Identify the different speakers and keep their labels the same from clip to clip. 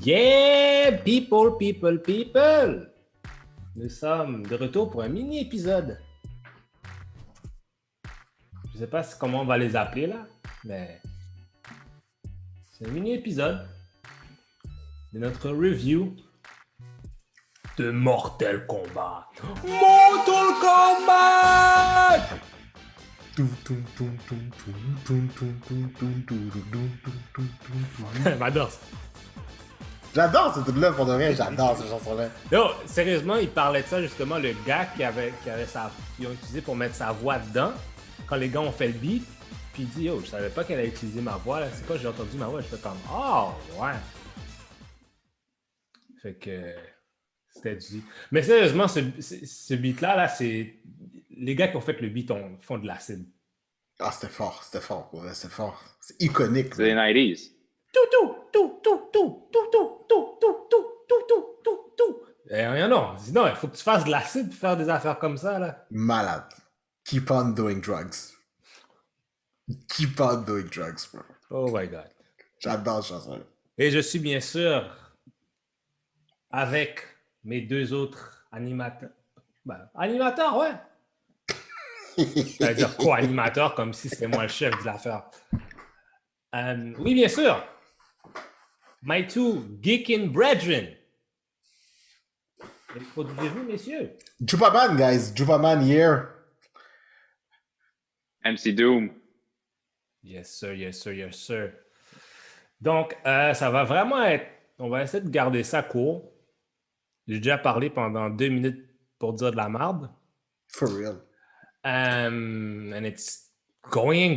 Speaker 1: Yeah, people! Nous sommes de retour pour un mini-épisode. Je sais pas comment on va les appeler là, mais c'est un mini-épisode de notre review de Mortal Kombat. Mortal Kombat! J'adore ça.
Speaker 2: J'adore cette truc-là pour de vrai, j'adore cette chanson-là.
Speaker 1: Yo, sérieusement, il parlait de ça justement, le gars qui ont utilisé pour mettre sa voix dedans, quand les gars ont fait le beat, puis il dit yo, je savais pas qu'elle allait utiliser ma voix, là. C'est quoi, j'ai entendu ma voix, je fais comme oh, ouais. Fait que c'était du. Mais sérieusement, ce beat-là, c'est. Les gars qui ont fait le beat font de l'acide.
Speaker 2: Ah, c'était fort, ouais, c'est fort. C'est iconique.
Speaker 3: C'est les 90s.
Speaker 1: Tout. Et non, sinon, il faut que tu fasses de l'acide pour faire des affaires comme ça, là.
Speaker 2: Malade. Keep on doing drugs. Keep on doing drugs, bro.
Speaker 1: Oh my God.
Speaker 2: J'adore cette chanson-là.
Speaker 1: Et je suis bien sûr avec mes deux autres animateurs. Ben, animateurs, ouais. C'est-à-dire co-animateur, comme si c'était moi le chef de l'affaire. Oui, bien sûr. My two geeking brethren. Introduisez-vous, messieurs.
Speaker 2: Jupaman, guys. Jupaman here.
Speaker 3: MC Doom.
Speaker 1: Yes, sir. Donc, ça va vraiment être... On va essayer de garder ça court. J'ai déjà parlé pendant 2 minutes pour dire de la merde.
Speaker 2: For real.
Speaker 1: And it's going.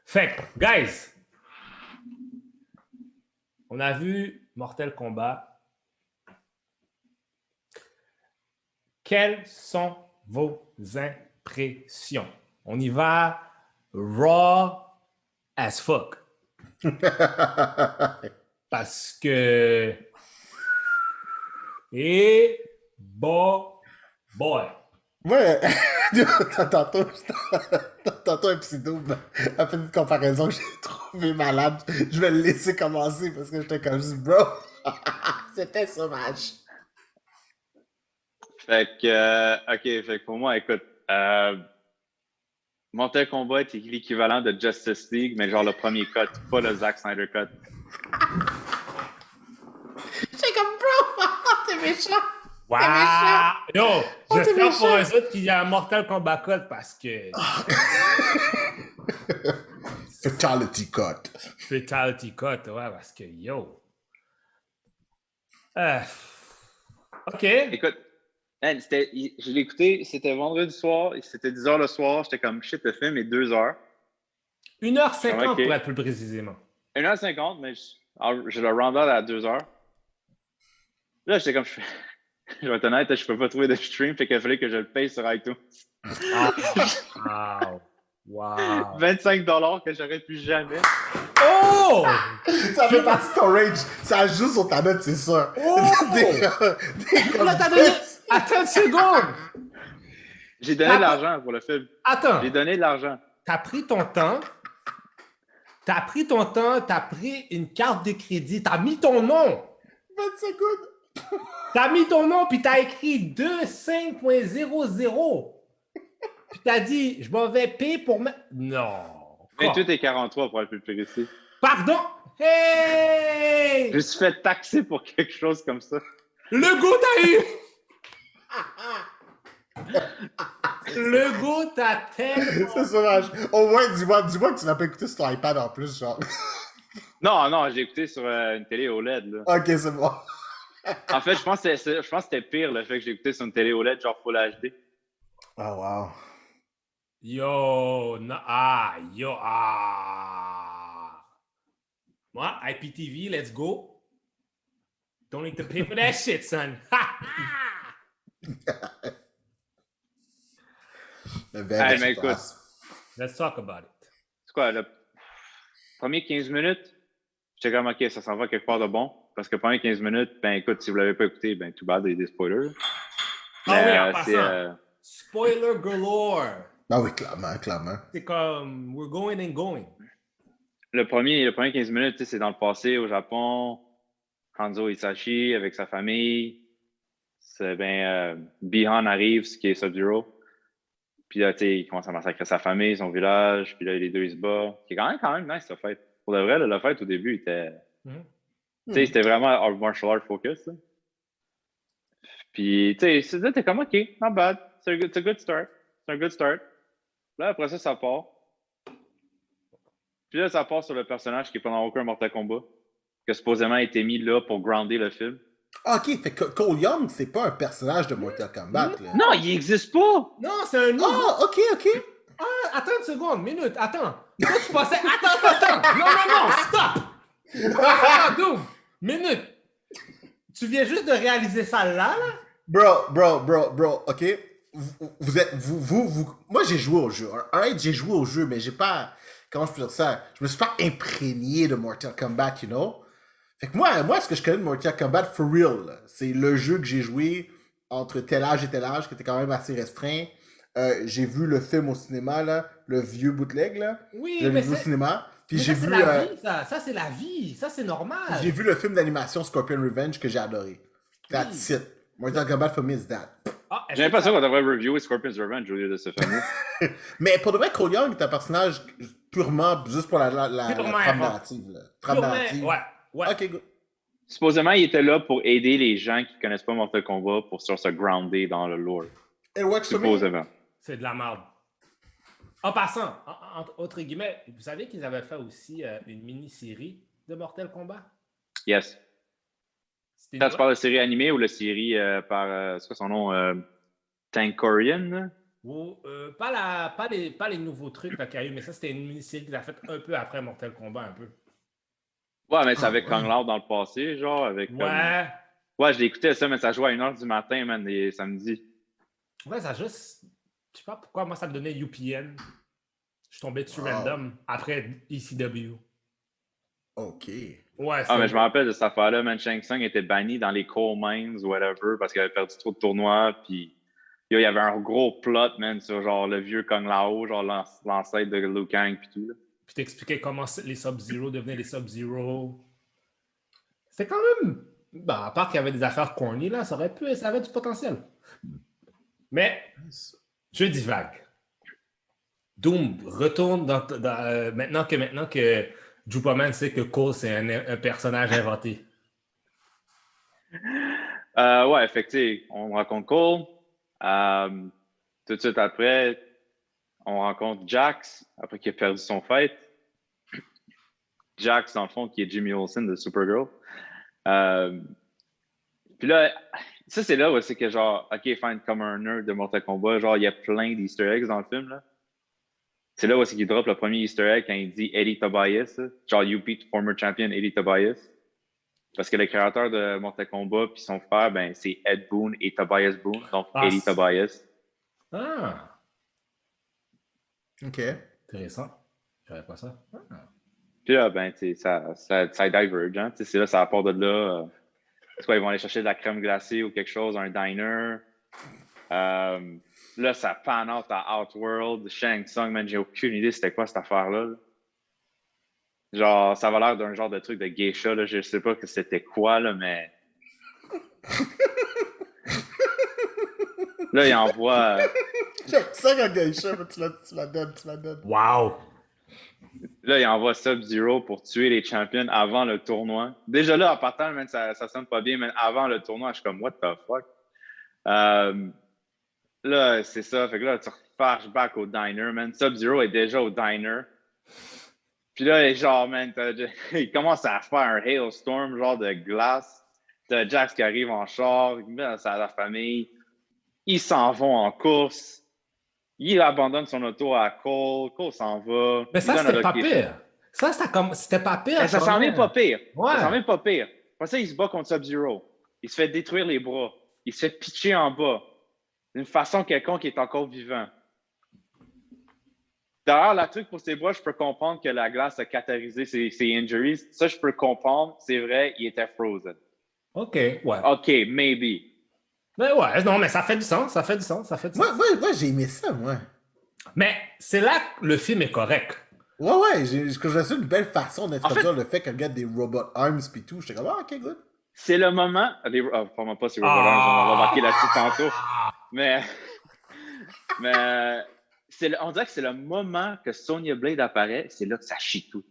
Speaker 1: Fait que, guys, on a vu Mortal Kombat. Quelles sont vos impressions? On y va raw as fuck. Parce que... Et... boy.
Speaker 2: Ouais, tantôt, un pseudo a fait une comparaison que j'ai trouvé malade. Je vais le laisser commencer parce que j'étais comme juste, bro, c'était sauvage.
Speaker 3: Fait que pour moi, écoute, Mortal Kombat est l'équivalent de Justice League, mais genre le premier cut, pas le Zack Snyder cut.
Speaker 2: J'étais comme, bro, t'es méchant.
Speaker 1: Wow! Yo, j'espère pour eux autres qu'il y a un Mortal Kombat Code parce que...
Speaker 2: Fatality cut.
Speaker 1: Fatality Cut, ouais, parce que yo... OK.
Speaker 3: Écoute, man, je l'ai écouté, c'était vendredi soir, c'était 10h le soir, j'étais comme, shit, le film est 2h.
Speaker 1: 1h50
Speaker 3: okay.
Speaker 1: pour être plus précisément.
Speaker 3: 1h50, mais je le round out à 2h. Là, j'étais comme, je vais être honnête, je peux pas trouver de stream, fait qu'il fallait que je le paye sur iTunes.
Speaker 1: Wow.
Speaker 3: 25$ que j'aurais pu jamais.
Speaker 1: Oh!
Speaker 2: Ça fait partie de ton rage. Ça joue sur ta note, c'est sûr.
Speaker 1: Oh! Attends une seconde!
Speaker 3: J'ai donné de l'argent pour le film.
Speaker 1: Attends.
Speaker 3: J'ai donné de l'argent.
Speaker 1: T'as pris ton temps, t'as pris une carte de crédit, t'as mis ton nom.
Speaker 2: 20 secondes.
Speaker 1: T'as mis ton nom, puis t'as écrit 25.00. Puis t'as dit, je m'en vais payer pour... Non.
Speaker 3: 28 et 43 pour être plus précis.
Speaker 1: Pardon? Hey!
Speaker 3: Je me suis fait taxer pour quelque chose comme ça.
Speaker 1: Le goût t'as eu! Le goût t'as tellement...
Speaker 2: C'est sauvage. Au moins, dis-moi que tu l'as pas écouté sur ton iPad en plus, genre.
Speaker 3: Non, j'ai écouté sur une télé OLED. Là.
Speaker 2: Ok, c'est bon.
Speaker 3: En fait, je pense que c'était pire le fait que j'ai écouté sur une télé OLED, genre Full HD.
Speaker 2: Oh, wow.
Speaker 1: Moi, IPTV, let's go. Don't need to pay for that shit, son.
Speaker 3: Hey, mais écoute,
Speaker 1: let's talk about it.
Speaker 3: C'est quoi, le premier 15 minutes, j'étais comme, OK, ça s'en va quelque part de bon. Parce que pendant 15 minutes, ben écoute, si vous l'avez pas écouté, ben tout bad, il y a des spoilers.
Speaker 1: Ah oui, en passant. Spoiler galore.
Speaker 2: Ah oui, clairement, clairement.
Speaker 1: C'est comme we're going and going.
Speaker 3: Le premier 15 minutes, tu sais, c'est dans le passé au Japon. Hanzo Hisashi avec sa famille. C'est ben Bihan arrive, ce qui est Sub-Zero. Puis là, tu sais, il commence à massacrer sa famille, son village. Puis là, les deux, ils se battent. C'est quand même nice, la fight. Pour de vrai, là, la fight au début était.
Speaker 1: Mhm.
Speaker 3: Tu sais, c'était vraiment martial art focus. Là. Puis, tu sais, là, t'es comme, OK, not bad. It's a good start. C'est un good start. Là, après ça, ça part. Puis là, ça part sur le personnage qui est pendant aucun Mortal Kombat, qui a supposément été mis là pour grounder le film.
Speaker 2: Ah, ok, fait que Cole Young, c'est pas un personnage de Mortal Kombat, là.
Speaker 3: Non, il n'existe pas!
Speaker 1: Non, c'est un nouveau.
Speaker 2: Ah, ok, ok.
Speaker 1: Ah, attends une seconde, minute, attends. Toi, tu pensais. Attends. Non, stop! Attends, Doom, minute. Tu viens juste de réaliser ça là?
Speaker 2: Bro, ok? Moi, j'ai joué au jeu. Alright, j'ai joué au jeu, mais j'ai pas. Comment je peux dire ça? Je me suis pas imprégné de Mortal Kombat, you know? Fait que moi, ce que je connais de Mortal Kombat, for real, là, c'est le jeu que j'ai joué entre tel âge et tel âge, qui était quand même assez restreint. J'ai vu le film au cinéma, là, le vieux bootleg, là.
Speaker 1: Oui,
Speaker 2: J'avais
Speaker 1: mais
Speaker 2: vu au cinéma. Puis
Speaker 1: mais
Speaker 2: j'ai
Speaker 1: ça, c'est
Speaker 2: vu,
Speaker 1: la vie, ça. Ça, c'est la vie. Ça, c'est normal.
Speaker 2: j'ai vu le film d'animation Scorpion Revenge que j'ai adoré. That's it. Mortal Kombat for me is that.
Speaker 1: Ah, est-ce
Speaker 3: J'ai
Speaker 1: que
Speaker 3: l'impression
Speaker 1: ça-
Speaker 3: qu'on devrait reviewer Scorpion's Revenge au lieu de ce fameux.
Speaker 2: Mais pour de vrai, Cole Young est un personnage purement juste pour la
Speaker 1: Purement
Speaker 2: trame
Speaker 1: invent-
Speaker 2: narrative. Là. Trame
Speaker 1: Purement,
Speaker 2: narrative.
Speaker 1: ouais.
Speaker 2: Ok, good.
Speaker 3: Supposément, il était là pour aider les gens qui connaissent pas Mortal Kombat pour se grounder dans le lore.
Speaker 2: It works for me.
Speaker 3: Supposément.
Speaker 1: C'est de la merde. En passant, entre guillemets, vous savez qu'ils avaient fait aussi une mini-série de Mortal Kombat?
Speaker 3: Yes.
Speaker 1: C'était
Speaker 3: Ça, tu parles de série animée ou la série par, c'est quoi son nom? Tankorian?
Speaker 1: pas les nouveaux trucs qu'il y a eu, mais ça, c'était une mini-série qu'ils ont fait un peu après Mortal Kombat, un peu.
Speaker 3: Ouais, mais c'est avec
Speaker 2: ouais.
Speaker 3: Kung Lao dans le passé, genre, avec...
Speaker 1: Ouais.
Speaker 3: Ouais, je l'écoutais ça, mais ça jouait à 1h du matin, man, les samedis.
Speaker 1: Ouais, ça juste... Je sais pas pourquoi, moi, ça me donnait UPN. Je suis tombé dessus
Speaker 2: Wow.
Speaker 1: random après ECW.
Speaker 2: Ok.
Speaker 1: Ouais,
Speaker 3: Ah, mais je me rappelle de cette affaire-là, man, Shang Tsung était banni dans les coal mines ou whatever parce qu'il avait perdu trop de tournois, puis il y avait un gros plot, man, sur genre le vieux Kung Lao, genre l'ancêtre de Liu Kang, puis tout, là.
Speaker 1: Puis t'expliquais comment les Sub-Zero devenaient les Sub-Zero. C'était quand même... Ben, à part qu'il y avait des affaires corny, là, ça avait du potentiel. Mais, je divague. Doom, retourne maintenant que Jupaman sait que Cole, c'est un personnage inventé.
Speaker 3: Ouais, effectivement, on rencontre Cole. Tout de suite après, on rencontre Jax, après qu'il a perdu son fight. Jax, dans le fond, qui est Jimmy Olsen de Supergirl. Puis là, ça, c'est là où c'est que genre, OK, fine, comme un nerd de Mortal Kombat, genre, il y a plein d'Easter eggs dans le film, là. C'est là où c'est qu'il drop le premier Easter egg quand il dit Eddie Tobias, là. Genre, you beat former champion Eddie Tobias. Parce que le créateur de Mortal Kombat puis son frère, ben, c'est Ed Boon et Tobias Boon, donc Eddie Tobias.
Speaker 1: Ah!
Speaker 2: Ok.
Speaker 1: Intéressant. Je savais pas ça. Ah.
Speaker 3: Puis là, ben, ça diverge, hein. C'est là, ça apporte de là. C'est quoi, ils vont aller chercher de la crème glacée ou quelque chose, un diner. Là, ça pan out à Outworld, Shang Tsung, man, j'ai aucune idée c'était quoi cette affaire-là. Là. Genre, ça va l'air d'un genre de truc de geisha, là. Je sais pas que c'était quoi, là, mais... Là, il envoie...
Speaker 2: J'aime ça quand geisha, mais tu la donnes.
Speaker 1: Wow!
Speaker 3: Là, il envoie Sub-Zero pour tuer les champions avant le tournoi. Déjà là, en partant, man, ça sonne pas bien, mais avant le tournoi, je suis comme, what the fuck? Là, c'est ça. Fait que là, tu flashback au diner, man. Sub-Zero est déjà au diner. Puis là, genre, man, il commence à faire un hailstorm, genre de glace. T'as Jax qui arrive en char, il met dans sa famille. Ils s'en vont en course. Il abandonne son auto à Cole. Cole s'en va.
Speaker 1: Mais ça, c'était pas pire. Ça, c'était pas pire.
Speaker 3: Mais ça s'en vient pas pire.
Speaker 1: Ouais.
Speaker 3: Ça s'en vient pas pire. Après ça, il se bat contre Sub-Zero. Il se fait détruire les bras. Il se fait pitcher en bas. D'une façon quelconque, il est encore vivant. D'ailleurs, la truc pour ses bras, je peux comprendre que la glace a catalysé ses injuries. Ça, je peux comprendre. C'est vrai, il était frozen.
Speaker 1: OK, ouais.
Speaker 3: OK, maybe.
Speaker 1: Mais ouais, non, mais ça fait du sens.
Speaker 2: Moi, j'ai aimé ça, moi.
Speaker 1: Mais c'est là que le film est correct.
Speaker 2: Ouais, je trouvais ça une belle façon
Speaker 3: En
Speaker 2: d'introduire
Speaker 3: fait,
Speaker 2: le fait qu'elle regarde des robot arms pis tout. J'étais comme, ah, ok, good.
Speaker 3: c'est le moment. Probablement pas sur Robot Arms, on va embarquer là-dessus tantôt.
Speaker 1: Ah!
Speaker 3: Mais, mais on dirait que c'est le moment que Sonya Blade apparaît, c'est là que ça chie tout.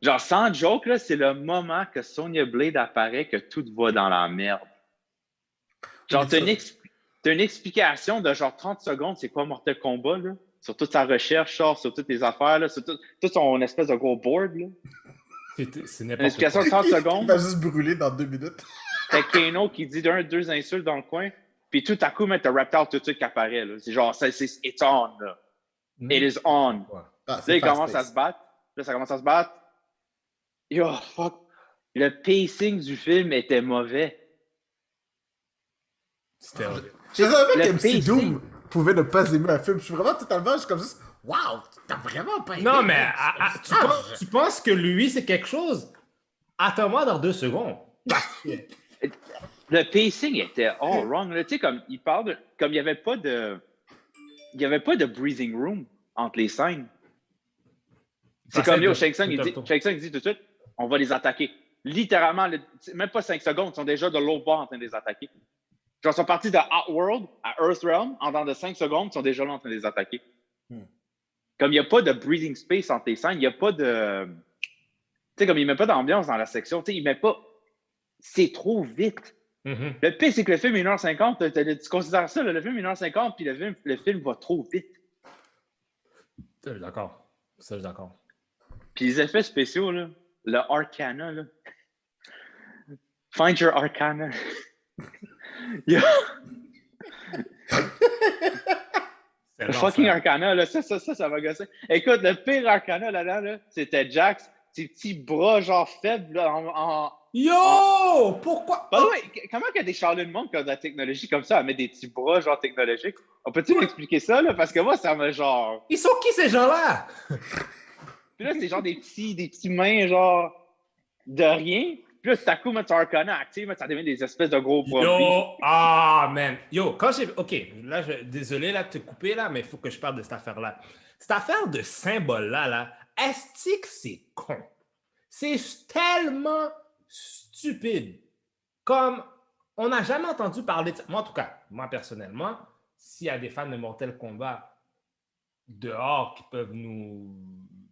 Speaker 3: Genre, sans joke, là, c'est le moment que Sonya Blade apparaît que tout va dans la merde. Genre, t'as une explication de genre 30 secondes, c'est quoi Mortal Kombat, là? Sur toute sa recherche, genre, sur toutes les affaires, là, sur tout son espèce de gros board, là.
Speaker 1: C'est
Speaker 3: Une
Speaker 1: n'importe
Speaker 3: explication
Speaker 1: quoi.
Speaker 3: de 30
Speaker 2: Il
Speaker 3: secondes.
Speaker 2: va juste brûler dans 2 minutes.
Speaker 3: T'as Kano qui dit deux insultes dans le coin, puis tout à coup, t'as Reptile tout de suite qui apparaît, là. C'est genre, it's on, là. It is on.
Speaker 1: Ouais.
Speaker 2: Ah,
Speaker 3: Là,
Speaker 2: c'est
Speaker 3: il commence à se battre. Là, ça commence à se battre. Yo, fuck. Le pacing du film était mauvais.
Speaker 1: C'était horrible.
Speaker 2: Je savais
Speaker 3: Le
Speaker 2: que MC
Speaker 3: pacing.
Speaker 2: Doom pouvait ne pas aimer un film. Je suis vraiment totalement, je suis comme juste, wow, t'as vraiment pas aimé.
Speaker 1: Non, mais
Speaker 2: man.
Speaker 1: tu penses que lui, c'est quelque chose? Attends-moi dans 2 secondes. Parce que...
Speaker 3: Le pacing était all wrong. Tu sais, comme il parle de. Comme il n'y avait pas de. Il n'y avait pas de breathing room entre les scènes. C'est comme yo, Shang Tsung, il dit tout de suite, on va les attaquer. Littéralement, même pas 5 secondes, ils sont déjà de l'autre bord en train de les attaquer. Genre, ils sont partis de Outworld à Earthrealm, en dans de 5 secondes, ils sont déjà là en train de les attaquer. Comme il n'y a pas de breathing space entre les scènes, il n'y a pas de. Tu sais, comme il ne met pas d'ambiance dans la section, tu sais, il met pas. C'est trop vite. Le pire, c'est que le film est 1h50, tu considères ça, le film est 1h50, puis le film va trop vite.
Speaker 1: Ça, je suis d'accord. Ça, je suis d'accord.
Speaker 3: Puis les effets spéciaux, là, le Arcana, là. Find your Arcana. Yeah. Le fucking Arcana, là, ça va gosser. Écoute, le pire Arcana là-dedans, là, c'était Jax, ses petits bras genre faibles là,
Speaker 1: Yo! Pourquoi?
Speaker 3: By the way, comment qu'il y a des charlats de monde qui ont de la technologie comme ça, à mettre des petits bras genre technologiques? On peut-tu m'expliquer ça, là? Parce que moi, ça me genre...
Speaker 1: Ils sont qui, ces gens-là?
Speaker 3: Puis là, c'est genre des petits mains genre de rien. Puis là, tout à coup, mettre ton Arcana active, ça devient des espèces de gros bras.
Speaker 1: Yo! Ah, man! Yo, quand j'ai... OK, là, désolé là, de te couper, là, mais il faut que je parle de cette affaire-là. Cette affaire de symbole-là, là, est-ce que c'est con? C'est tellement stupide. Comme, on n'a jamais entendu parler de ça. Moi, en tout cas, moi, personnellement, s'il y a des fans de Mortal Kombat dehors qui peuvent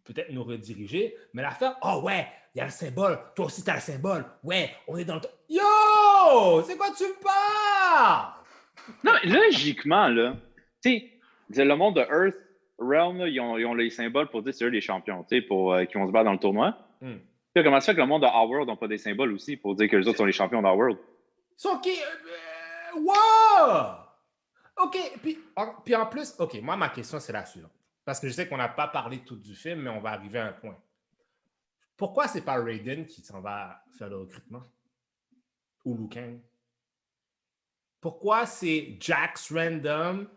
Speaker 1: peut-être nous rediriger, mais l'affaire, oh ouais, il y a le symbole, toi aussi t'as le symbole, ouais, on est dans le... Yo! C'est quoi tu me parles?
Speaker 3: Non, mais logiquement, là, tu sais, le monde de Earth Realm, là, ils ont les symboles pour dire que c'est eux les champions, tu sais, qui vont se battre dans le tournoi. Puis comment ça fait que le monde de Outworld n'a pas des symboles aussi pour dire que les autres sont les champions d'Outworld?
Speaker 1: Sont qui? Wow! OK, puis en plus, OK, moi, ma question, c'est la suivante. Parce que je sais qu'on n'a pas parlé tout du film, mais on va arriver à un point. Pourquoi c'est pas Raiden qui s'en va faire le recrutement? Ou Liu Kang? Pourquoi c'est Jax Random?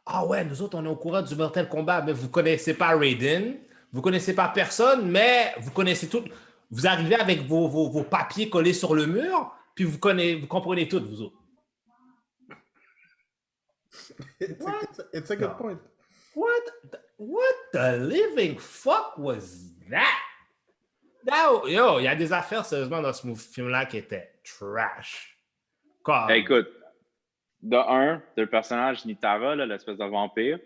Speaker 1: Ah ouais, nous autres, on est au courant du Mortal Kombat, mais vous connaissez pas Raiden, vous connaissez pas personne, mais vous connaissez tout. Vous arrivez avec vos papiers collés sur le mur, puis vous comprenez tout, vous autres.
Speaker 2: It's a good point.
Speaker 1: What the living fuck was that? Yo, il y a des affaires, sérieusement, dans ce film-là qui étaient trash. Comme...
Speaker 3: Hey, écoute, de un, le personnage Nitara, là, l'espèce de vampire,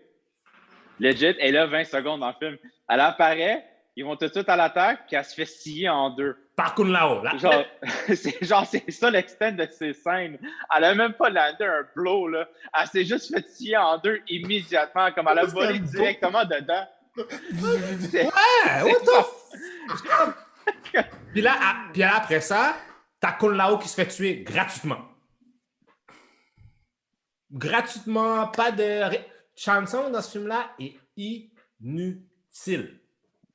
Speaker 3: legit, elle est là 20 secondes dans le film. Elle apparaît, ils vont tout de suite à l'attaque, puis elle se fait scier en deux.
Speaker 1: Par Kun Lao.
Speaker 3: Genre, c'est ça l'extent de ces scènes. Elle a même pas landé un blow, là. Elle s'est juste fait scier en deux immédiatement, comme elle a volé directement dedans.
Speaker 1: Ouais, what the puis là, après ça, t'as Kun Lao qui se fait tuer gratuitement. Gratuitement, pas de... Shang Tsung dans ce film-là est inutile.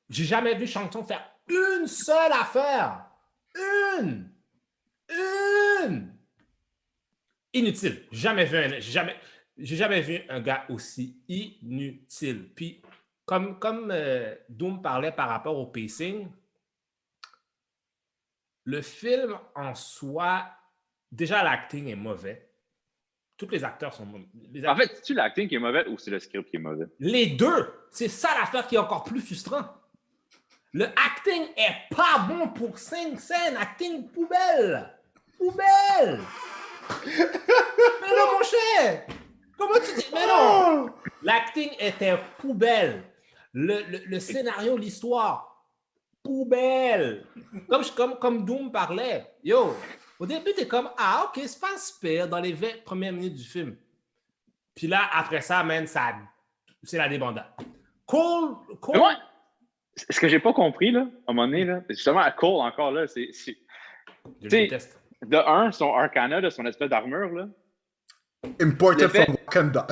Speaker 1: J'ai jamais vu Shang Tsung faire une seule affaire. Une! Inutile. J'ai jamais vu un gars aussi inutile. Puis, comme Doom parlait par rapport au pacing, le film en soi, déjà l'acting est mauvais. Tous les acteurs sont mauvais.
Speaker 3: En fait, c'est-tu l'acting qui est mauvais ou c'est le script qui est mauvais?
Speaker 1: Les deux! C'est ça l'affaire qui est encore plus frustrant. Le acting est pas bon pour 5 scènes. Acting poubelle! Poubelle! Mais non, mon cher! Comment tu dis? Mais non! L'acting était poubelle. Le scénario, l'histoire, poubelle. Comme Doom parlait. Yo, au début, t'es comme, ah, ok, c'est pas super dans les 20 premières minutes du film. Puis là, après ça, man, c'est la débandade. Cole...
Speaker 3: Mais moi, ce que j'ai pas compris, là, à un moment donné, là, justement, à Cole, encore, là, c'est...
Speaker 1: Je le
Speaker 3: T'sais,
Speaker 1: déteste.
Speaker 3: De un, son Arcana, là, son espèce d'armure, là.
Speaker 2: Imported
Speaker 3: fait-
Speaker 2: from Wakanda.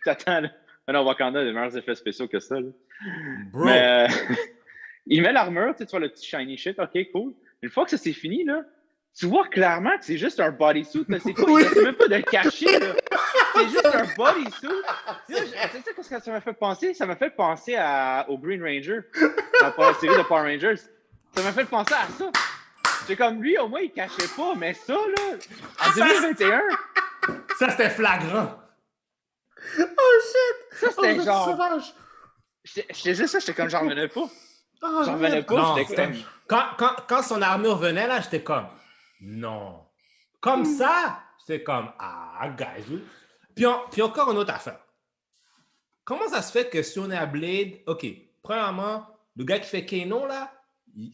Speaker 3: T'attends, là. Non, Wakanda a des meilleurs effets spéciaux que ça, là.
Speaker 1: Bro.
Speaker 3: Mais il met l'armure, tu vois le petit shiny shit, ok, cool. Une fois que ça c'est fini, là, tu vois clairement que c'est juste un bodysuit, là. C'est pas,
Speaker 2: Oui.
Speaker 3: il essaie même pas de le cacher, là. C'est juste un bodysuit. Tu sais ce que ça m'a fait penser? Ça m'a fait penser au Green Ranger, dans la série de Power Rangers. Ça m'a fait penser à ça. C'est comme lui, au moins, il cachait pas, mais ça, là, en 2021,
Speaker 1: Ça, c'était flagrant.
Speaker 2: Oh shit!
Speaker 3: ça, c'était
Speaker 2: vous êtes
Speaker 3: genre.
Speaker 2: sauvage.
Speaker 3: Je te disais ça, j'étais comme, j'en revenais pas.
Speaker 2: Oh,
Speaker 3: J'en revenais
Speaker 2: merde.
Speaker 3: pas,
Speaker 1: Non,
Speaker 3: j'étais comme.
Speaker 1: quand son armure venait, là, j'étais comme, non. Comme ça, j'étais comme, ah, guys. Puis encore une autre affaire. Comment ça se fait que si on est à Blade, OK, premièrement, le gars qui fait Kano, là,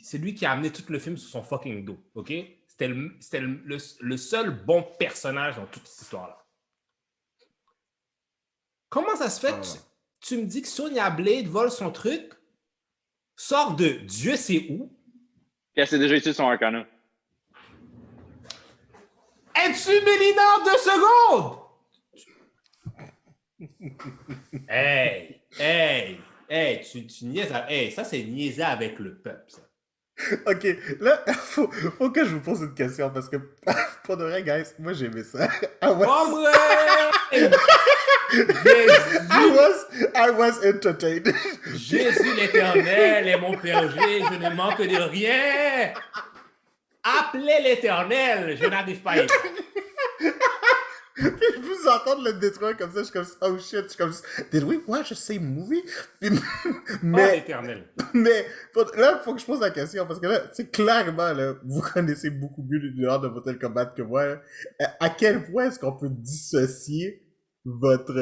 Speaker 1: c'est lui qui a amené tout le film sur son fucking dos, OK? C'était le seul bon personnage dans toute cette histoire-là. Comment ça se fait que tu me dis que Sonya Blade vole son truc, sort de Dieu sait où?
Speaker 3: Puis elle s'est déjà utilisé son Arcana.
Speaker 1: Es-tu Mélina en 2 secondes? Hey, tu niaises. Hey, ça, c'est niaiser avec le peuple, ça.
Speaker 2: Ok, là, faut que je vous pose une question parce que, pour de vrai, guys, moi j'ai aimé ça.
Speaker 1: Oh, ouais!
Speaker 2: I was entertained.
Speaker 1: Jésus l'Éternel est mon berger, je ne manque de rien. Appelez l'Éternel, je n'arrive pas à y
Speaker 2: Puis je vous entends le détruire comme ça, je suis comme, oh shit, je suis comme, did we watch the same movie? Puis,
Speaker 1: Mais l'Éternel.
Speaker 2: mais là, il faut que je pose la question, parce que là, c'est clairement, là, vous connaissez beaucoup mieux l'univers de Mortal Kombat que moi. Là. À quel point est-ce qu'on peut dissocier votre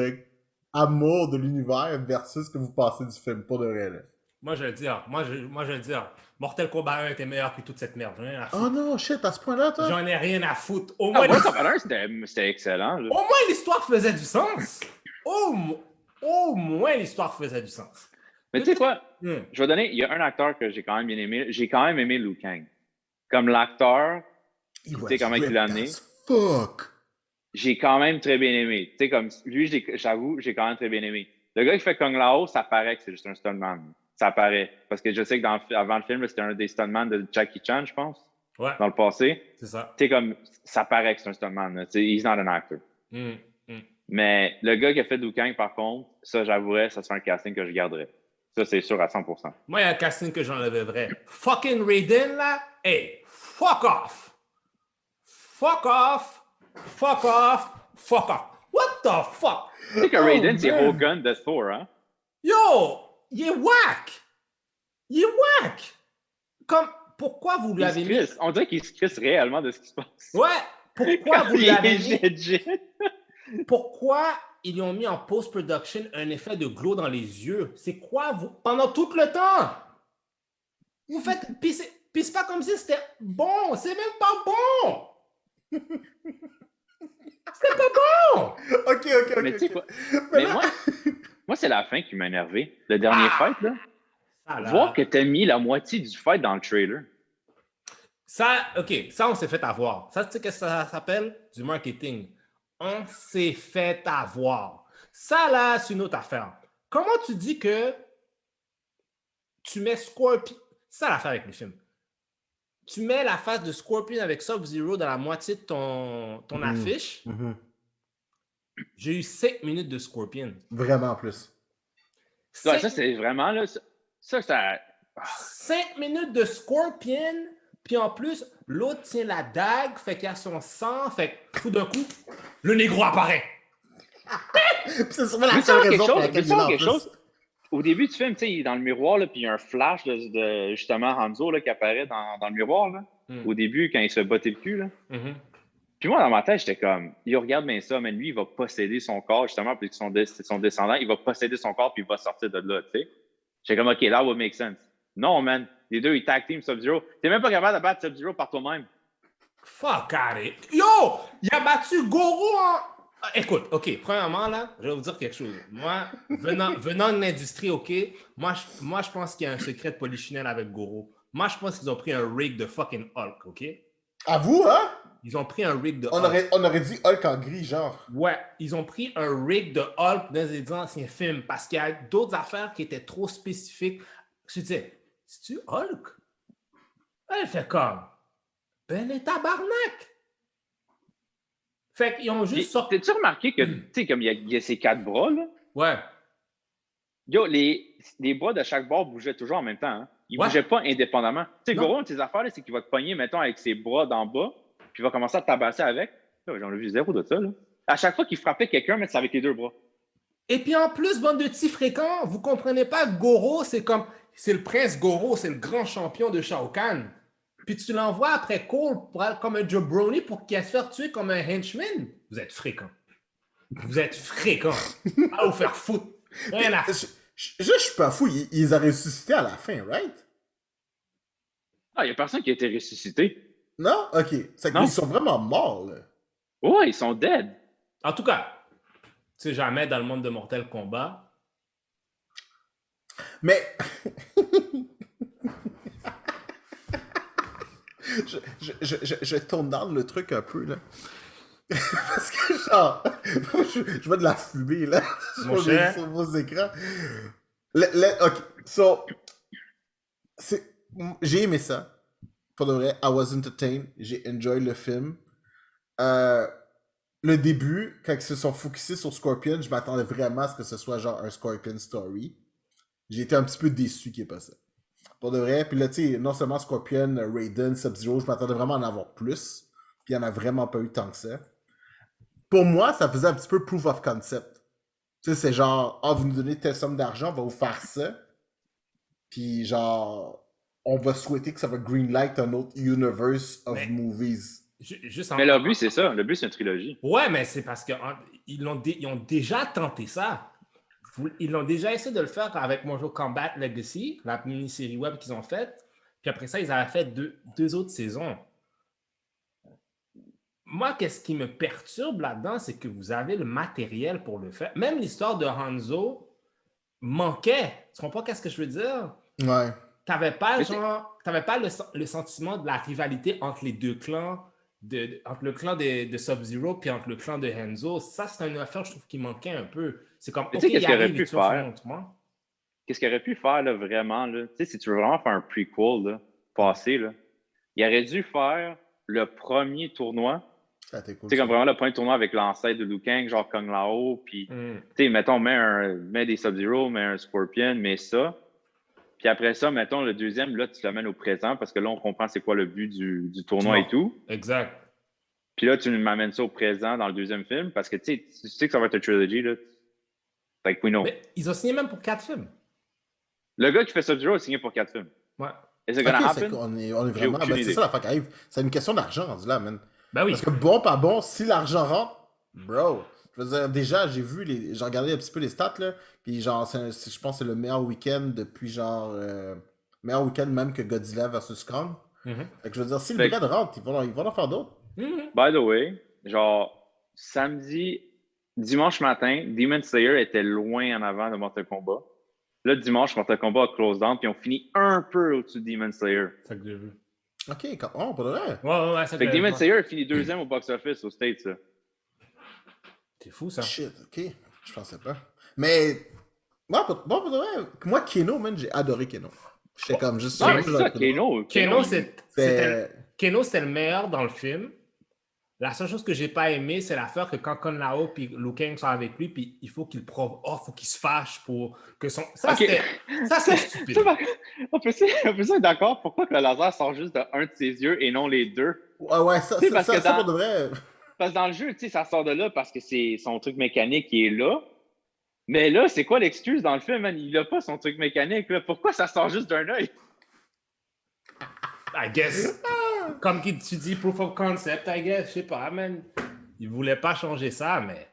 Speaker 2: amour de l'univers versus ce que vous pensez du film, pour de vrai, là?
Speaker 1: Moi, je vais le dire. Moi, je vais le dire. Mortal Kombat 1 était meilleur que toute cette merde. J'en ai rien à foutre.
Speaker 2: Oh non, shit, à ce point-là, toi?
Speaker 1: J'en ai rien à foutre. Au
Speaker 3: Ah,
Speaker 1: moins,
Speaker 3: moi, Top 1, c'était excellent. Là.
Speaker 1: au moins l'histoire faisait du sens. Au moins l'histoire faisait du sens.
Speaker 3: Mais tu sais quoi?
Speaker 1: Hmm.
Speaker 3: Je vais donner, il y a un acteur que j'ai quand même bien aimé. J'ai quand même aimé Liu Kang. Comme l'acteur,
Speaker 2: Tu
Speaker 3: sais comment il l'a amené?
Speaker 2: Fuck!
Speaker 3: j'ai quand même très bien aimé. Tu sais, comme lui, j'avoue, j'ai quand même très bien aimé. Le gars qui fait Kung Lao, ça paraît que c'est juste un stuntman. Ça paraît. Parce que je sais que avant le film, c'était un des stuntman de Jackie Chan, je pense,
Speaker 1: Ouais,
Speaker 3: dans le passé.
Speaker 1: c'est ça.
Speaker 3: Tu sais, comme, ça paraît que c'est un stuntman. Tu sais, he's not an actor. Mais le gars qui a fait Liu Kang, par contre, ça, j'avouerais, ça serait un casting que je garderais. Ça, c'est sûr à 100%.
Speaker 1: Moi, il y a un casting que j'enlevais vrai. Fucking Raiden, là, hey, fuck off! Fuck off! Fuck off! Fuck off! What the fuck?
Speaker 3: Tu sais que Raiden, c'est
Speaker 2: man.
Speaker 3: Hogan de Thor, hein?
Speaker 1: Yo! Il est whack! Il est whack! Comme, pourquoi vous lui avez mis...
Speaker 3: On dirait qu'il se crisse réellement de ce qui se passe.
Speaker 1: Ouais! Pourquoi vous lui
Speaker 3: Il
Speaker 1: avez
Speaker 3: est
Speaker 1: mis...
Speaker 3: legit.
Speaker 1: Pourquoi ils lui ont mis en post-production un effet de glow dans les yeux? C'est quoi, vous... Pendant tout le temps? Vous faites... Puis c'est pas comme si c'était bon! C'est même pas bon! C'était pas bon!
Speaker 2: Ok.
Speaker 3: Mais tu sais quoi?
Speaker 2: Mais
Speaker 3: Mais
Speaker 2: là-
Speaker 3: moi, c'est la fin qui m'a énervé. Le dernier fight, là.
Speaker 1: Ça, là.
Speaker 3: Voir que t'as mis la moitié du fight dans le trailer.
Speaker 1: Ça, OK, ça, on s'est fait avoir. Ça, tu sais qu'est-ce que ça s'appelle? Du marketing. On s'est fait avoir. Ça, là, c'est une autre affaire. Comment tu dis que tu mets Scorpion... C'est ça l'affaire avec le film. Tu mets la face de Scorpion avec Sub-Zero dans la moitié de ton affiche.
Speaker 2: Mhm.
Speaker 1: J'ai eu 5 minutes de Scorpion.
Speaker 2: Vraiment plus.
Speaker 3: Ouais, ça, c'est vraiment, là, ça...
Speaker 1: 5 minutes de Scorpion, puis en plus, l'autre tient la dague, fait qu'il y a son sang, fait que tout d'un coup, le négro apparaît.
Speaker 2: C'est sûrement la
Speaker 3: Mais
Speaker 2: seule
Speaker 3: quelque
Speaker 2: raison pour
Speaker 3: chose,
Speaker 2: laquelle
Speaker 3: mais
Speaker 2: il est là en
Speaker 3: quelque
Speaker 2: plus.
Speaker 3: chose. Au début du film, tu sais, il est dans le miroir, là, puis il y a un flash de justement Hanzo là, qui apparaît dans le miroir. Là. Au début, quand il se fait botter le cul. Là. Puis moi, dans ma tête, j'étais comme, il regarde bien ça, mais lui, il va posséder son corps, justement, puis son descendant, il va posséder son corps, puis il va sortir de là, tu sais. J'étais comme, OK, that would make sense. Non, man, les deux, ils tag team Sub-Zero. T'es même pas capable de battre Sub-Zero par toi-même.
Speaker 1: Fuck, allez. Yo! Il a battu Goro en... Écoute, OK, premièrement, là, je vais vous dire quelque chose. Moi, venant de l'industrie, OK, moi, je pense qu'il y a un secret de polichinelle avec Goro. Moi, je pense qu'ils ont pris un rig de fucking Hulk, OK?
Speaker 2: À vous, hein?
Speaker 1: Ils ont pris un rig de
Speaker 2: On aurait dit Hulk en gris, genre.
Speaker 1: Ouais, ils ont pris un rig de Hulk dans les anciens films parce qu'il y a d'autres affaires qui étaient trop spécifiques. Je disais, c'est-tu Hulk? Elle fait comme, ben les tabarnak! Fait qu'ils ont juste sorti.
Speaker 3: T'as-tu remarqué que, tu sais, comme il y a ces 4 bras, là?
Speaker 1: Ouais.
Speaker 3: Yo, les bras de chaque bord bougeaient toujours en même temps. Hein? Ils bougeaient pas indépendamment. Tu sais, Goro, tes affaires, c'est qu'il va te pogner, mettons, avec ses bras d'en bas, puis il va commencer à te tabasser avec. J'en ai vu zéro de ça, là. À chaque fois qu'il frappait quelqu'un, mais c'est avec les deux bras.
Speaker 1: Et puis en plus, bande de petits fréquents, vous comprenez pas, Goro, c'est le prince Goro, c'est le grand champion de Shao Kahn. Puis tu l'envoies après Cole comme un jabroni pour qu'il se faire tuer comme un henchman. Vous êtes fréquent. Vous êtes fréquent. À vous faire foutre. Rien à...
Speaker 2: Je suis pas fou, ils ont ressuscité à la fin, right?
Speaker 3: Ah, il n'y a personne qui a été ressuscité.
Speaker 2: Non? Ok. C'est qu'ils sont vraiment morts, là.
Speaker 3: Ouais, ils sont dead.
Speaker 1: En tout cas, tu sais jamais dans le monde de Mortal Kombat.
Speaker 2: Mais... je tourne dans le truc un peu, là. Parce que, genre, je vois de la fumée, là, sur vos écrans. Ok, so, j'ai aimé ça. Pour de vrai, I was entertained. J'ai enjoyed le film. Le début, quand ils se sont focusés sur Scorpion, je m'attendais vraiment à ce que ce soit genre un Scorpion story. J'ai été un petit peu déçu qu'il n'y ait pas ça. Pour de vrai, puis là, tu sais, non seulement Scorpion, Raiden, Sub-Zero, je m'attendais vraiment à en avoir plus. Puis il n'y en a vraiment pas eu tant que ça. Pour moi, ça faisait un petit peu proof of concept. Tu sais, c'est genre, vous nous donnez telle somme d'argent, on va vous faire ça. Puis genre, on va souhaiter que ça va greenlight un autre universe of movies.
Speaker 3: Mais leur but, c'est ça. Le but, c'est une trilogie.
Speaker 1: Ouais, mais c'est parce qu'ils ont déjà tenté ça. Ils l'ont déjà essayé de le faire avec Mortal Kombat Legacy, la mini-série web qu'ils ont faite. Puis après ça, ils avaient fait deux autres saisons. Moi, qu'est-ce qui me perturbe là-dedans, c'est que vous avez le matériel pour le faire. Même l'histoire de Hanzo manquait. Tu comprends qu'est-ce que je veux dire?
Speaker 2: Ouais.
Speaker 1: T'avais pas le sentiment de la rivalité entre les deux clans, entre le clan de Sub-Zero puis entre le clan de Hanzo. Ça, c'est une affaire, je trouve, qui manquait un peu. C'est comme,
Speaker 3: tu sais, qu'est-ce qu'il aurait pu faire?
Speaker 1: Qu'est-ce
Speaker 3: qu'il aurait pu faire, là, vraiment, là? Tu sais, si tu veux vraiment faire un prequel, là, passé, là, il aurait dû faire le premier tournoi.
Speaker 2: Ah, t'es cool,
Speaker 3: tu sais, comme vraiment le premier tournoi avec l'ancêtre de Liu Kang, genre Kung Lao, puis, tu sais, mettons, mets des Sub-Zero, mets un Scorpion, mets ça. Puis après ça, mettons, le deuxième, là, tu l'amènes au présent, parce que là, on comprend c'est quoi le but du tournoi et tout.
Speaker 1: Exact.
Speaker 3: Puis là, tu m'amènes ça au présent dans le deuxième film, parce que, tu sais que ça va être une trilogy, là. Fait que we know.
Speaker 1: Mais ils ont signé même pour 4 films.
Speaker 3: Le gars qui fait Sub-Zero a signé pour 4 films.
Speaker 1: Ouais.
Speaker 3: Is it gonna happen?
Speaker 2: On est vraiment... Ben, c'est ça l'affaire qui arrive. C'est une question d'argent rendu là, man.
Speaker 1: Ben oui.
Speaker 2: Parce que bon, pas bon, si l'argent rentre, bro... Je veux dire, déjà, j'ai regardé un petit peu les stats, là, puis genre, je pense que c'est le meilleur week-end depuis genre... meilleur week-end même que Godzilla versus Kong. Fait que je veux dire, si le bread rentre, ils vont en faire d'autres.
Speaker 3: By the way, genre, dimanche matin, Demon Slayer était loin en avant de Mortal Kombat. Là, dimanche, Mortal Kombat a close down, puis on finit un peu au-dessus de Demon Slayer.
Speaker 1: C'est ça que j'ai vu.
Speaker 2: Ok, pas de vrai.
Speaker 1: Ouais,
Speaker 3: fait que Demon Slayer a fini deuxième au box-office aux States, là.
Speaker 1: C'est fou, ça.
Speaker 2: Shit, ok. Je pensais pas. Mais, bon, pour de vrai, moi, Keno, man, j'ai adoré Keno. J'étais comme juste...
Speaker 3: Non, mais c'est ça, Keno,
Speaker 1: c'était le meilleur dans le film. La seule chose que j'ai pas aimé, c'est l'affaire que quand Con Lao et Liu Kang sont avec lui, puis il faut qu'il provoque, faut qu'il se fâche pour que son. Ça,
Speaker 3: Ok.
Speaker 1: c'était stupide.
Speaker 3: On peut être d'accord. Pourquoi que le laser sort juste d'un de ses yeux et non les deux?
Speaker 2: Ouais, ça,
Speaker 3: Tu sais, parce que
Speaker 2: ça pour de vrai.
Speaker 3: parce que dans le jeu, tu sais, ça sort de là parce que c'est son truc mécanique qui est là. Mais là, c'est quoi l'excuse dans le film, man? Il a pas son truc mécanique, là. Pourquoi ça sort juste d'un œil?
Speaker 1: I guess. Comme tu dis, proof of concept, I guess. Je sais pas, man. Ils voulaient pas changer ça, mais.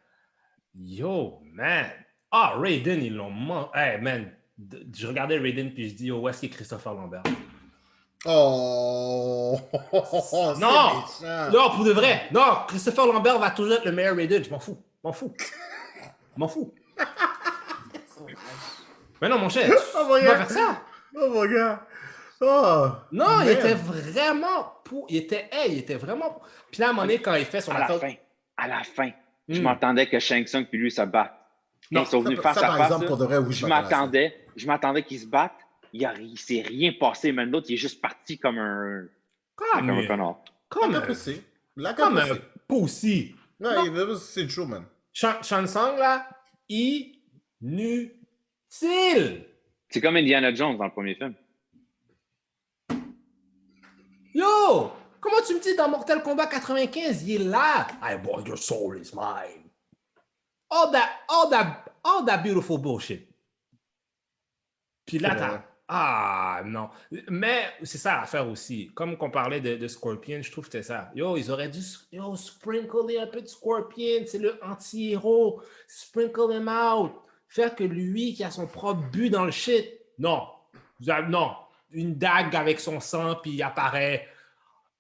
Speaker 1: Yo, man. Raiden, ils l'ont mangé. Hey, man. Je regardais Raiden, puis je dis, où est-ce qu'il est Christopher Lambert?
Speaker 2: Oh!
Speaker 1: Non! Non, pour de vrai. Non, Christopher Lambert va toujours être le meilleur Raiden. Je m'en fous. Mais non, mon cher, tu vas faire ça.
Speaker 2: Oh mon gars! Oh!
Speaker 1: Non,
Speaker 2: man.
Speaker 1: il était vraiment pour. Il était vraiment. Puis là, à un moment donné, quand il fait son
Speaker 3: À la fin, je m'attendais que Shang Tsung puis lui se battent.
Speaker 1: Non,
Speaker 3: ils sont venus face
Speaker 2: par
Speaker 3: à face.
Speaker 2: exemple, pour de vrai, oui,
Speaker 3: je m'attendais qu'ils se battent. Il s'est rien passé, même l'autre, il est juste parti comme un connard.
Speaker 1: Comme
Speaker 2: la
Speaker 1: un pussy.
Speaker 2: Non, c'est chaud, man.
Speaker 1: Shang Tsung, là, inutile.
Speaker 3: C'est comme Indiana Jones dans le premier film.
Speaker 1: Yo! Comment tu me dis dans Mortal Kombat 95, il est là? I want your soul is mine. All that beautiful bullshit. Puis là, non. Mais c'est ça l'affaire aussi. Comme qu'on parlait de Scorpion, je trouve que c'était ça. Yo, ils auraient dû sprinkler un peu de Scorpion. C'est le anti-héros. Sprinkle him out. Faire que lui qui a son propre but dans le shit. Non. Non. Une dague avec son sang, puis il apparaît.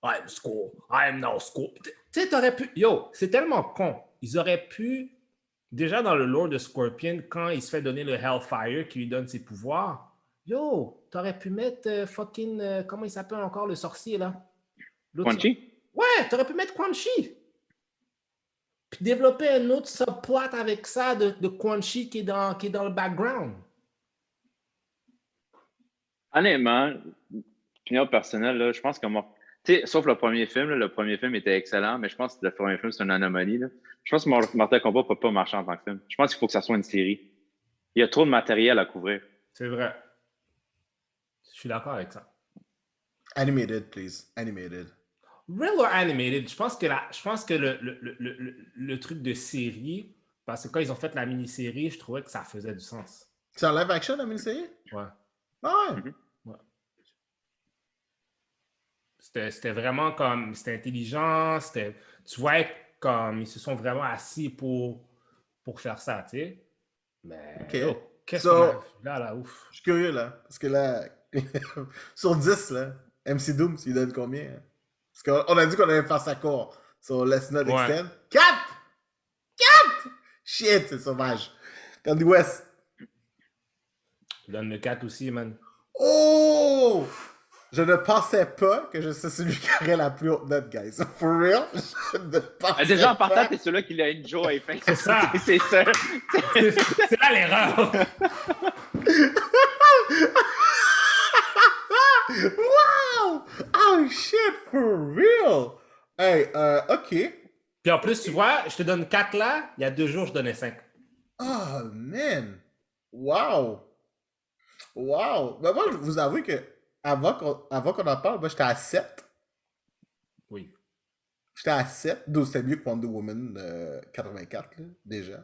Speaker 1: I'm no Scorp. Tu sais, t'aurais pu. Yo, c'est tellement con. Ils auraient pu. Déjà dans le lore de Scorpion, quand il se fait donner le Hellfire qui lui donne ses pouvoirs, yo, t'aurais pu mettre comment il s'appelle encore le sorcier là?
Speaker 3: Quan Chi?
Speaker 1: Ouais, t'aurais pu mettre Quan Chi. Puis développer un autre subplot avec ça de Quan Chi qui est dans le background. Honnêtement,
Speaker 3: opinion personnelle, là, je pense que moi. Tu sais, sauf le premier film, là, le premier film était excellent, mais je pense que le premier film, c'est une anomalie. Là. Je pense que Mortal Kombat ne peut pas marcher en tant que film. Je pense qu'il faut que ça soit une série. Il y a trop de matériel à couvrir.
Speaker 1: C'est vrai. Je suis d'accord avec ça.
Speaker 2: Animated, please. Animated.
Speaker 1: Real or animated, je pense que le truc de série, parce que quand ils ont fait la mini-série, je trouvais que ça faisait du sens.
Speaker 2: C'est en live action, la mini-série?
Speaker 1: Ouais.
Speaker 2: Ah ouais?
Speaker 3: Mm-hmm.
Speaker 1: Ouais. C'était vraiment comme, c'était intelligent, tu vois comme ils se sont vraiment assis pour faire ça, tu sais. Mais,
Speaker 2: OK.
Speaker 1: qu'est-ce qu'on a vu là, ouf.
Speaker 2: Je suis curieux, là. Parce que là, sur 10, là, MC Doom, il donne combien? Hein? Parce qu'on a dit qu'on allait faire sa cour sur Let's Not Extend. 4! Shit, c'est sauvage. Candy West.
Speaker 1: Je donne le 4 aussi, man.
Speaker 2: Oh! Je ne pensais pas que je sais celui qui aurait la plus haute note, guys. For real? Je ne pensais
Speaker 3: déjà, en
Speaker 2: pas.
Speaker 3: partant, t'es celui qui l'a enjoy.
Speaker 1: C'est ça.
Speaker 3: C'est ça.
Speaker 1: C'est là l'erreur.
Speaker 2: Wow! Oh shit, for real! Hey, ok.
Speaker 1: Puis en plus, tu vois, je te donne 4 là, il y a 2 jours, je donnais 5.
Speaker 2: Oh man! Wow! Wow! Ben moi, je vous avoue que avant qu'on en parle, moi j'étais à 7.
Speaker 1: Oui.
Speaker 2: J'étais à 7. Donc c'était mieux que Wonder Woman 84, là, déjà.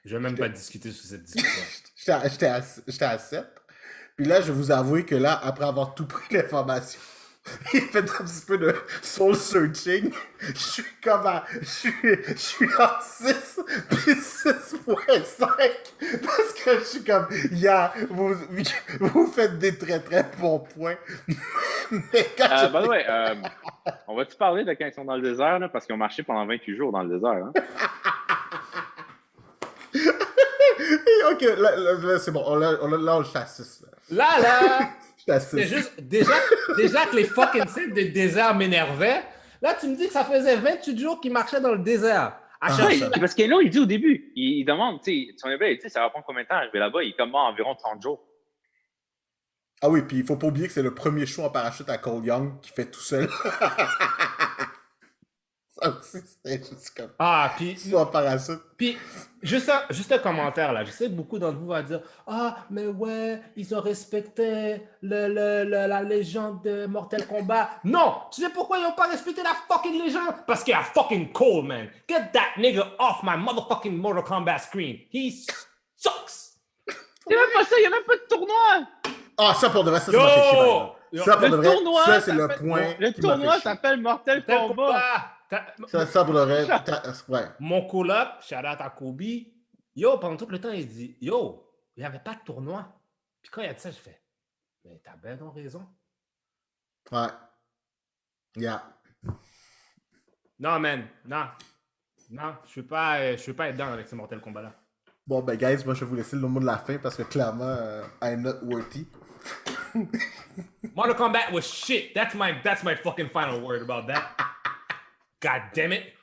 Speaker 1: Je vais même pas discuter sur cette discussion.
Speaker 2: J'étais à 7. Puis là, je vais vous avouer que là, après avoir tout pris l'information, il fait un petit peu de soul searching. Je suis comme à. Je suis en 6 puis 6.5. Parce que je suis comme. Vous faites des très très bons points. Mais quand
Speaker 3: on va-tu parler de quand ils sont dans le désert, là, parce qu'ils ont marché pendant 28 jours dans le désert. Hein?
Speaker 2: Ok, là c'est bon. Là, on le à 6.
Speaker 1: Là,
Speaker 2: c'est
Speaker 1: juste. Déjà que les fucking sites des déserts m'énervaient, là, tu me dis que ça faisait 28 jours qu'ils marchaient dans le désert.
Speaker 3: Parce que là, il dit au début, il demande, tu sais, ça va prendre combien de temps arriver là-bas? Il commence environ 30 jours.
Speaker 2: Ah oui, puis il faut pas oublier que c'est le premier show en parachute à Cole Young qui fait tout seul. Ça aussi, c'était juste comme.
Speaker 1: Ah, puis
Speaker 2: Soit parachute.
Speaker 1: juste un commentaire là. Je sais que beaucoup d'entre vous vont dire ah, mais ouais, ils ont respecté la légende de Mortal Kombat. Non, tu sais pourquoi ils n'ont pas respecté la fucking légende? Parce qu'il y a fucking Cole, man. Get that nigga off my motherfucking Mortal Kombat screen. He sucks.
Speaker 3: C'est même pas ça, il n'y a même pas de tournoi!
Speaker 2: Ah, ça pour de vrai, ça m'a fait chier, par exemple. Ça pour
Speaker 3: Le
Speaker 2: de vrai,
Speaker 3: tournoi,
Speaker 2: ça c'est
Speaker 3: ça
Speaker 2: le
Speaker 3: fait-
Speaker 2: point.
Speaker 3: Le
Speaker 2: qui m'a fait
Speaker 3: tournoi
Speaker 2: chier.
Speaker 3: s'appelle Mortal
Speaker 1: Mortal
Speaker 3: Kombat.
Speaker 1: Kombat.
Speaker 2: Ça pour de vrai. Ouais.
Speaker 1: Mon coloc, shout out à Kobe, yo, pendant tout le temps, il dit yo, il n'y avait pas de tournoi. Puis quand il a dit ça, je fais mais t'as bien raison.
Speaker 2: Ouais. Yeah.
Speaker 1: Non, man, non. Non, je ne veux pas être dedans avec ce Mortal Kombat-là.
Speaker 2: Bon, ben, guys, moi, je vais vous laisser le mot de la fin parce que clairement, I'm not worthy.
Speaker 1: Mortal Kombat was shit. That's my fucking final word about that. God damn it.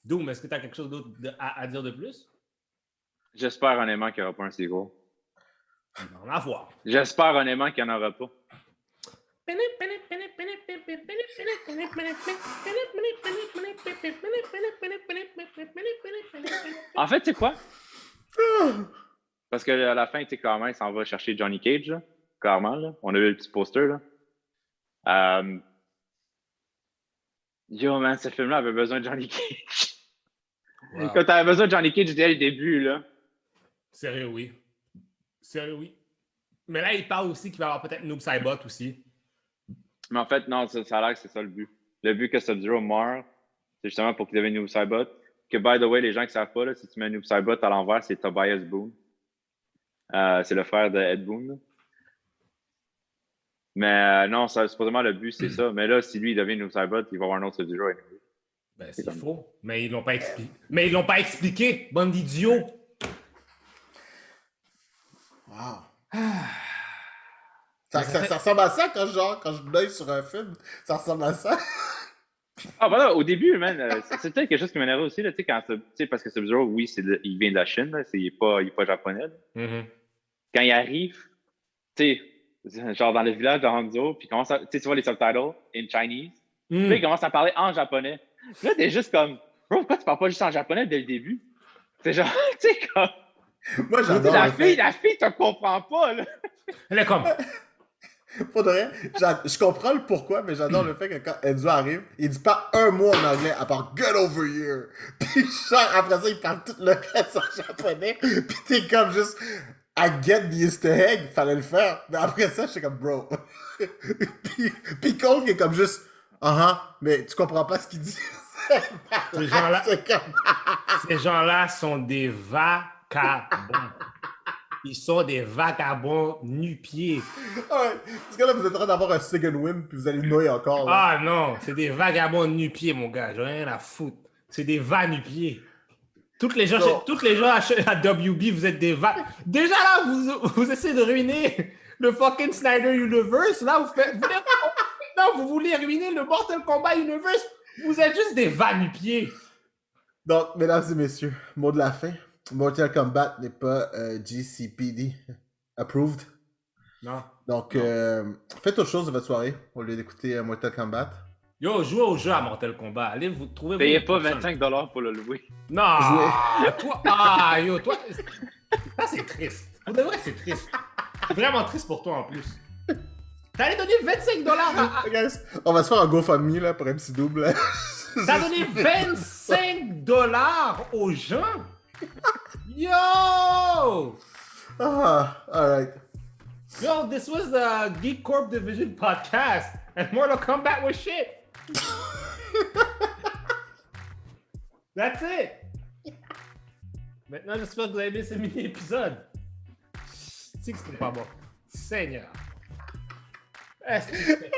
Speaker 1: Doom, est-ce que tu as quelque chose d'autre à dire de plus?
Speaker 3: J'espère honnêtement qu'il n'y aura pas un sequel.
Speaker 1: Il va en avoir.
Speaker 3: J'espère honnêtement qu'il n'y en aura pas. En fait, c'est quoi? Parce qu'à la fin, tu sais, clairement, il s'en va chercher Johnny Cage, là. Clairement, là. On a vu le petit poster, là. Yo, man, ce film-là avait besoin de Johnny Cage.
Speaker 1: Wow.
Speaker 3: Quand t'avais besoin de Johnny Cage dès le début, là.
Speaker 1: Sérieux, oui. Sérieux, oui. Mais là, il parle aussi qu'il va y avoir peut-être Noob Saibot aussi.
Speaker 3: Mais en fait, non, ça a l'air que c'est ça le but. Le but que Sub-Zero meurt, c'est justement pour qu'il devienne Noob Saibot. Que, by the way, les gens qui ne savent pas, là, si tu mets Noob Saibot à l'envers, c'est Tobias Boone. C'est le frère de Ed Boone. Là. Mais non, supposément, le but, c'est ça. Mais là, si lui, il devient Noob Saibot, il va avoir un autre Sub-Zero. Anyway.
Speaker 1: Ben, c'est faux. Mais ils l'ont pas expliqué. Mais ils l'ont pas expliqué, bande d'idiots.
Speaker 2: Wow. Ça ressemble à ça quand je deuil sur un film. Ça ressemble à ça.
Speaker 3: Ah, voilà, au début, man, c'est peut-être quelque chose qui m'énerve aussi, là, parce que Sub-Zero, oui, il vient de la Chine, là, il est pas japonais.
Speaker 1: Mm-hmm.
Speaker 3: Quand il arrive, tu sais, genre dans le village de Hanzo, puis tu vois les subtitles in Chinese, puis là, il commence à parler en japonais. Puis là, t'es juste comme, bro, pourquoi tu parles pas juste en japonais dès le début? C'est genre, tu sais, comme.
Speaker 2: Moi, j'adore.
Speaker 3: La fille te comprend pas, là.
Speaker 1: Elle est comme.
Speaker 2: Faudrait. Je comprends le pourquoi, mais j'adore le fait que quand Enzo arrive, il dit pas un mot en anglais à part get over here. Puis genre, après ça, il parle tout le reste en japonais. Puis t'es comme juste I get the Easter egg, fallait le faire. Mais après ça, j'étais comme bro. puis Cole qui est comme juste mais tu comprends pas ce qu'il dit.
Speaker 1: Ces gens-là sont des vagabonds. Ils sont des vagabonds nu-pieds.
Speaker 2: Ouais, parce que là, vous êtes en train d'avoir un second win, puis vous allez noyer encore. Là.
Speaker 1: Ah non, c'est des vagabonds nu-pieds, mon gars. J'ai rien à foutre. C'est des va nu-pieds. Toutes les gens à WB, vous êtes des va... Déjà là, vous essayez de ruiner le fucking Snyder Universe. Là, vous voulez ruiner le Mortal Kombat Universe. Vous êtes juste des va nu-pieds.
Speaker 2: Donc, mesdames et messieurs, mot de la fin. Mortal Kombat n'est pas GCPD approved.
Speaker 1: Non.
Speaker 2: Donc, faites autre chose de votre soirée au lieu d'écouter Mortal Kombat.
Speaker 1: Yo, jouez au jeu à Mortal Kombat. Allez, vous trouvez...
Speaker 3: Payez pas 25$ pour le louer.
Speaker 1: Non! Toi... toi... Ça, c'est triste. Pour de vrai, c'est triste. C'est vraiment triste pour toi, en plus. T'allais donner 25$ à...
Speaker 2: Guys, on va se faire un GoFundMe, là, pour un petit double.
Speaker 1: T'as donné 25$ aux gens? Yo!
Speaker 2: Alright.
Speaker 1: Yo, this was the Geek Corp Division podcast, and Mortal Kombat was shit. That's it. Maintenant, j'espère que vous avez aimé ce mini-épisode. C'est que c'était pas bon. Seigneur. Est-ce que c'était pas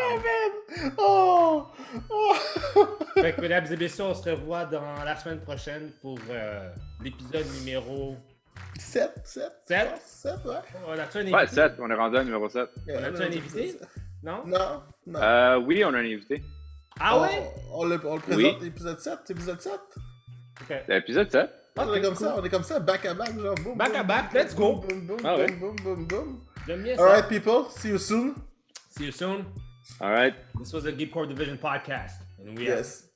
Speaker 1: bon? Fait que, mesdames et messieurs, on se revoit dans la semaine prochaine pour l'épisode numéro
Speaker 2: 7, ouais.
Speaker 1: On a-tu un invité?
Speaker 3: Ouais, 7, on est rendu à numéro 7.
Speaker 1: On a-tu un invité? Non?
Speaker 2: Non.
Speaker 3: Oui, on a un invité.
Speaker 1: Ah ouais?
Speaker 2: On le présente, épisode 7, épisode 7.
Speaker 1: Okay.
Speaker 3: C'est l'épisode 7.
Speaker 2: On est comme ça, back à back, genre boum.
Speaker 1: Back à back, let's go.
Speaker 2: Boom, boom,
Speaker 3: Ah ouais.
Speaker 2: boom.
Speaker 1: J'aime bien ça.
Speaker 2: Alright, people, see you soon.
Speaker 1: See you soon.
Speaker 3: All right.
Speaker 1: This was a Geek Core Division podcast. And we
Speaker 2: Yes.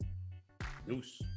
Speaker 1: Douce.